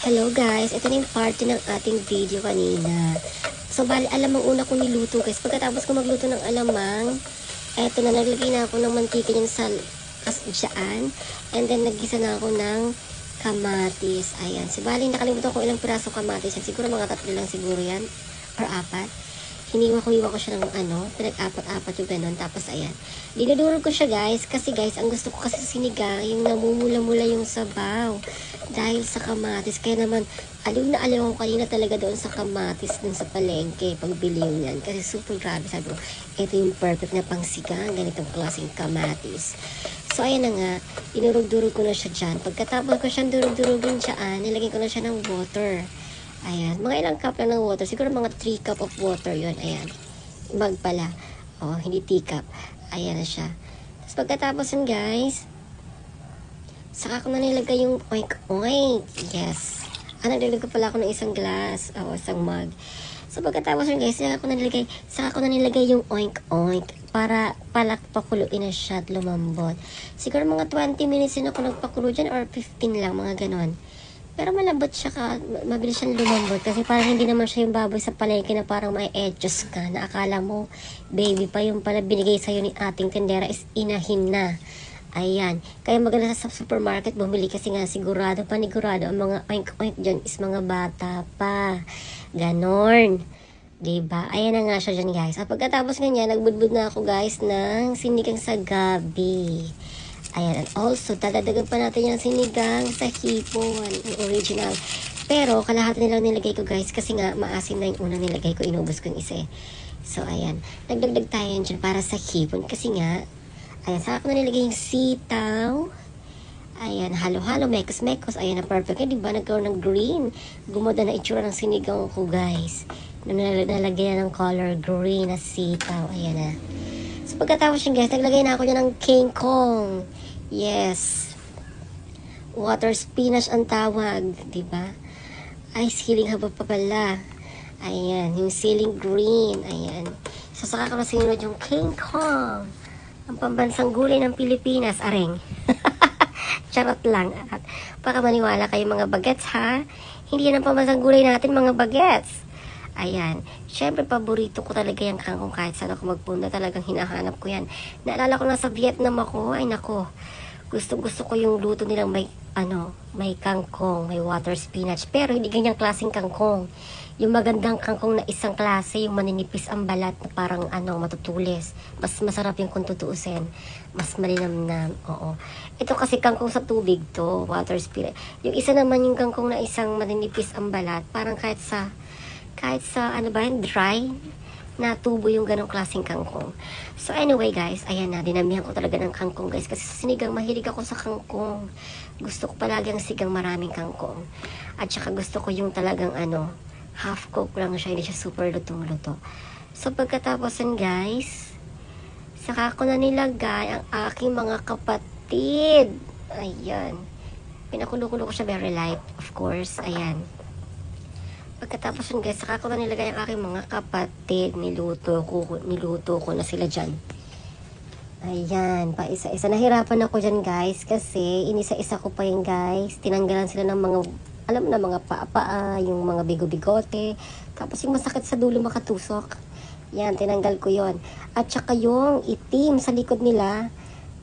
Hello guys, ito na yung parte ng ating video kanina. So, bali, alamang una kong niluto guys. Pagkatapos ko magluto ng alamang, eto na, naglagay na ako ng mantika yung dyan. And then, naggisa na ako ng kamatis. Ayan. So, bali, nakalimutan ko ilang piraso kamatis. Siguro mga 3 lang siguro yan. Or 4. Hiniwa ko siya ng pinag-apat-apat yung ganun. Tapos, ayan. Dinudurog ko siya, guys. Kasi, guys, ang gusto ko kasi sa sinigang, yung namumula-mula yung sabaw. Dahil sa kamatis. Kaya naman, aliw na aliw ako kanina talaga doon sa kamatis, doon sa palengke, pagbili niyan. Kasi super grabe. Sabi ko, ito yung perfect na pangsigang, ganitong klaseng kamatis. So, ayan na nga. Dinurog-durog ko na siya dyan. Pagkatapos ko siyang durog-durogin dyan, nilagay ko na siya ng water. Ayan, mga ilang cup lang ng water. Siguro mga 3 cup of water yun. Ayan, mug pala. Oh, hindi teacup. Ayan na siya. Tapos pagkatapos yun guys, saka ko na nilagay yung oink. Yes. Naglalagay ko pala ako ng isang glass. O, isang mug. So pagkatapos yun guys, saka ko na nilagay yung oink para pakuluin na siya at lumambot. Siguro mga 20 minutes din ako nagpakulo dyan or 15 lang, mga ganon. Pero malambot siya mabilis siyang lumambot kasi parang hindi naman siya yung baboy sa palengke na parang may etchos ka na akala mo baby pa, yung pala binigay sa'yo ni ating tendera is inahin na. Ayan. Kaya maganda sa supermarket bumili kasi nga sigurado ang mga oink dyan is mga bata pa. Ganon. Diba? Ayan na nga siya dyan guys. At pagkatapos ganyan, nagbudbud na ako guys ng sinigang sa gabi. Ayan, and also, dadagdagan pa natin yung sinigang sa hipon, yung original. Pero, kalahati nilang nilagay ko guys, kasi nga, maasim na yung unang nilagay ko, inubos ko yung isa. So, ayan, nagdagdag tayo dyan para sa hipon, kasi nga, ayan, saka ko na nilagay yung sitaw. Ayan, halo-halo, mekos-mekos, ayan na perfect. Diba, nagkaroon ng green. Gumanda na itsura ng sinigang ko guys. Nalagyan ng color green na sitaw, ayan na. So, pagkatapos yun guys, naglagay na ako dyan ng King Kong. Yes. Water spinach ang tawag. Diba? Ay, siling haba pa pala. Ayan. Yung siling green. Ayan. So, saka ko na sinunod yung King Kong. Ang pambansang gulay ng Pilipinas. Areng. Charot lang. At baka maniwala kayo mga bagets ha. Hindi yan ang pambansang gulay natin mga bagets. Ayan. Syempre, paborito ko talaga yung kangkong kahit saan ako magpunta. Talagang hinahanap ko yan. Naalala ko na sa Vietnam ako. Ay, nako. Gusto ko yung luto nilang may kangkong, may water spinach. Pero hindi ganyang klaseng kangkong. Yung magandang kangkong na isang klase, yung maninipis ang balat na parang matutulis. Mas masarap yung kung tutuusin. Mas malinamnam. Oo. Ito kasi kangkong sa tubig to, water spinach. Yung isa naman yung kangkong na isang maninipis ang balat, parang kahit sa dry na tubo yung ganong klaseng kangkong. So anyway guys, ayan na, dinamihan ko talaga ng kangkong guys. Kasi sa sinigang, mahilig ako sa kangkong. Gusto ko palagi ang sigang maraming kangkong. At saka gusto ko yung talagang half cook lang siya, hindi siya super lutong-luto. So pagkatapos yan guys, saka ko na nilagay ang aking mga kapatid. Ayan. Pinakulo-kulo ko siya very light, of course. Ayan. Pagkatapos yun guys, saka ko na nilagay ang aking mga kapatid. Niluto ko na sila dyan. Ayan, pa isa-isa. Nahirapan ako dyan guys, kasi inisa-isa ko pa yun guys. Tinanggalan sila ng mga, alam na, mga paa-paa, yung mga bigo-bigote. Tapos yung masakit sa dulo makatusok. Yan, tinanggal ko yon. At saka yung itim sa likod nila,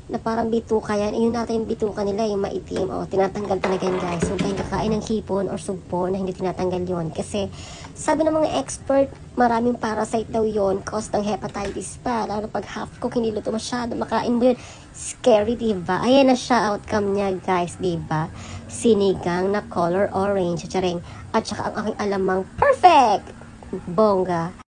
na parang bituka yan. Yun natin yung bituka nila, yung maitim. O, tinatanggal talaga yan guys. Huwag kayong kakain ng hipon or sugpo na hindi tinatanggal yon. Kasi, sabi ng mga expert, maraming parasite daw yon, cause ng hepatitis pa. Lalo pag half cook, hindi luto masyado, makain mo yun. Scary, diba? Ayan na siya, outcome niya guys, diba? Sinigang na color orange. At saka ang aking alamang perfect! Bongga.